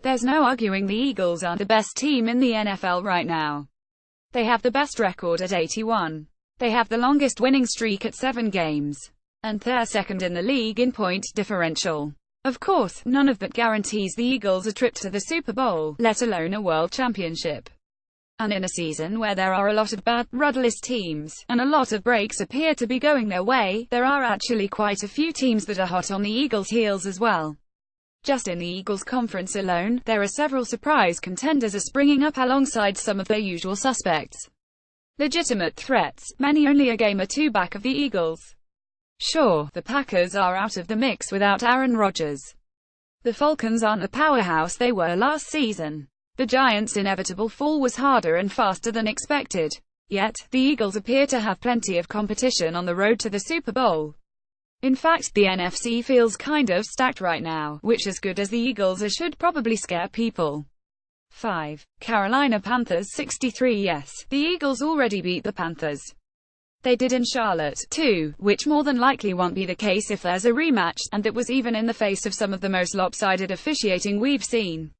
There's no arguing the Eagles aren't the best team in the NFL right now. They have the best record at 81. They have the longest winning streak at 7 games. And they're second in the league in point differential. Of course, none of that guarantees the Eagles a trip to the Super Bowl, let alone a world championship. And in a season where there are a lot of bad, rudderless teams, and a lot of breaks appear to be going their way, there are actually quite a few teams that are hot on the Eagles' heels as well. Just in the Eagles conference alone, there are several surprise contenders are springing up alongside some of their usual suspects. Legitimate threats, many only a game or two back of the Eagles. Sure, the Packers are out of the mix without Aaron Rodgers. The Falcons aren't the powerhouse they were last season. The Giants' inevitable fall was harder and faster than expected. Yet, the Eagles appear to have plenty of competition on the road to the Super Bowl. In fact, the NFC feels kind of stacked right now, which as good as the Eagles are should probably scare people. 5. Carolina Panthers 63. Yes, the Eagles already beat the Panthers. They did in Charlotte, too, which more than likely won't be the case if there's a rematch, and that was even in the face of some of the most lopsided officiating we've seen.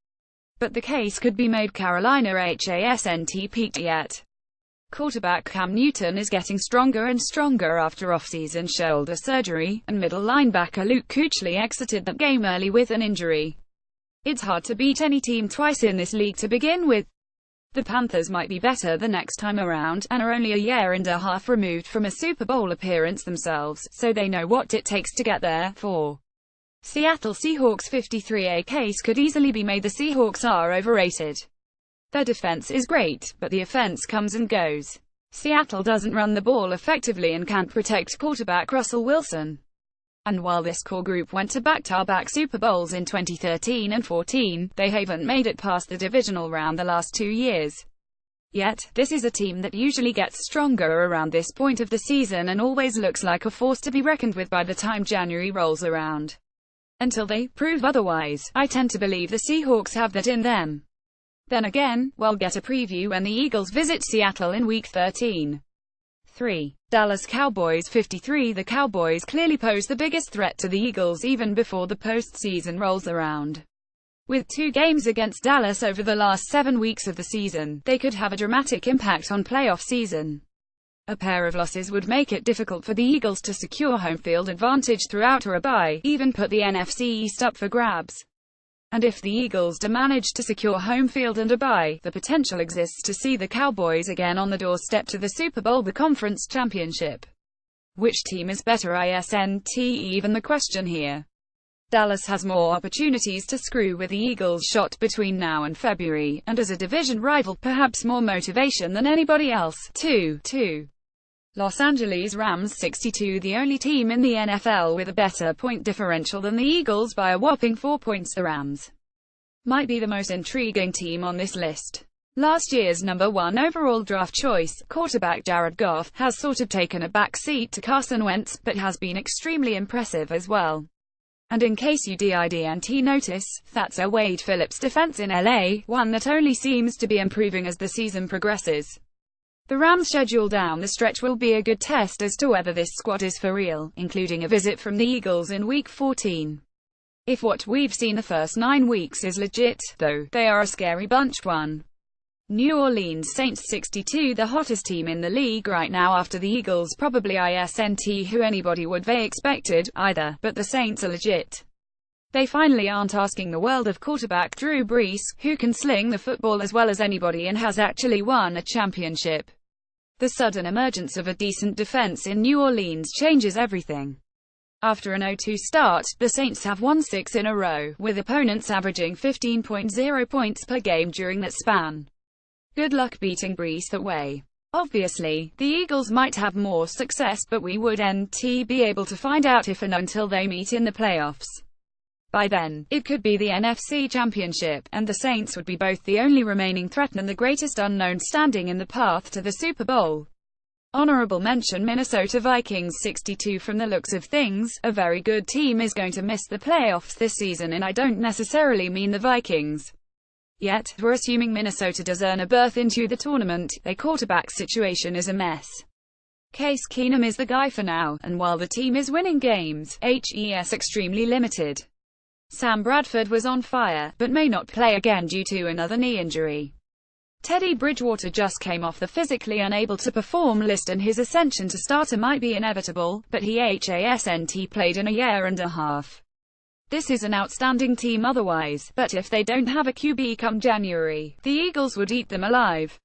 But the case could be made Carolina hasn't peaked yet. Quarterback Cam Newton is getting stronger and stronger after off-season shoulder surgery, and middle linebacker Luke Kuechly exited that game early with an injury. It's hard to beat any team twice in this league to begin with. The Panthers might be better the next time around, and are only a year and a half removed from a Super Bowl appearance themselves, so they know what it takes to get there. 4. Seattle Seahawks 53. A case could easily be made the Seahawks are overrated. Their defense is great, but the offense comes and goes. Seattle doesn't run the ball effectively and can't protect quarterback Russell Wilson. And while this core group went to back-to-back Super Bowls in 2013 and 14, they haven't made it past the divisional round the last 2 years. Yet, this is a team that usually gets stronger around this point of the season and always looks like a force to be reckoned with by the time January rolls around. Until they prove otherwise, I tend to believe the Seahawks have that in them. Then again, we'll get a preview when the Eagles visit Seattle in Week 13. 3. Dallas Cowboys 53. The Cowboys clearly pose the biggest threat to the Eagles even before the postseason rolls around. With 2 games against Dallas over the last 7 weeks of the season, they could have a dramatic impact on playoff season. A pair of losses would make it difficult for the Eagles to secure home field advantage throughout or a bye, even put the NFC East up for grabs. And if the Eagles do manage to secure home field and a bye, the potential exists to see the Cowboys again on the doorstep to the Super Bowl, the conference championship. Which team is better isn't even the question here. Dallas has more opportunities to screw with the Eagles' shot between now and February, and as a division rival perhaps more motivation than anybody else. 2. Los Angeles Rams 62. The only team in the NFL with a better point differential than the Eagles by a whopping 4 points. The Rams might be the most intriguing team on this list. Last year's number 1 overall draft choice, quarterback Jared Goff, has sort of taken a back seat to Carson Wentz, but has been extremely impressive as well. And in case you didn't notice, that's a Wade Phillips defense in LA, one that only seems to be improving as the season progresses. The Rams' schedule down the stretch will be a good test as to whether this squad is for real, including a visit from the Eagles in Week 14. If what we've seen the first 9 weeks is legit, though, they are a scary bunch. 1. New Orleans Saints 62. The hottest team in the league right now after the Eagles probably isn't who anybody would have expected, either, but the Saints are legit. They finally aren't asking the world of quarterback Drew Brees, who can sling the football as well as anybody and has actually won a championship. The sudden emergence of a decent defense in New Orleans changes everything. After an 0-2 start, the Saints have won 6 in a row, with opponents averaging 15.0 points per game during that span. Good luck beating Brees that way. Obviously, the Eagles might have more success, but we wouldn't be able to find out if and until they meet in the playoffs. By then, it could be the NFC Championship, and the Saints would be both the only remaining threat and the greatest unknown standing in the path to the Super Bowl. Honorable mention Minnesota Vikings 62. From the looks of things, a very good team is going to miss the playoffs this season, and I don't necessarily mean the Vikings. Yet, we're assuming Minnesota does earn a berth into the tournament. Their quarterback situation is a mess. Case Keenum is the guy for now, and while the team is winning games, he's extremely limited. Sam Bradford was on fire, but may not play again due to another knee injury. Teddy Bridgewater just came off the physically unable to perform list and his ascension to starter might be inevitable, but he hasn't played in a year and a half. This is an outstanding team otherwise, but if they don't have a QB come January, the Eagles would eat them alive.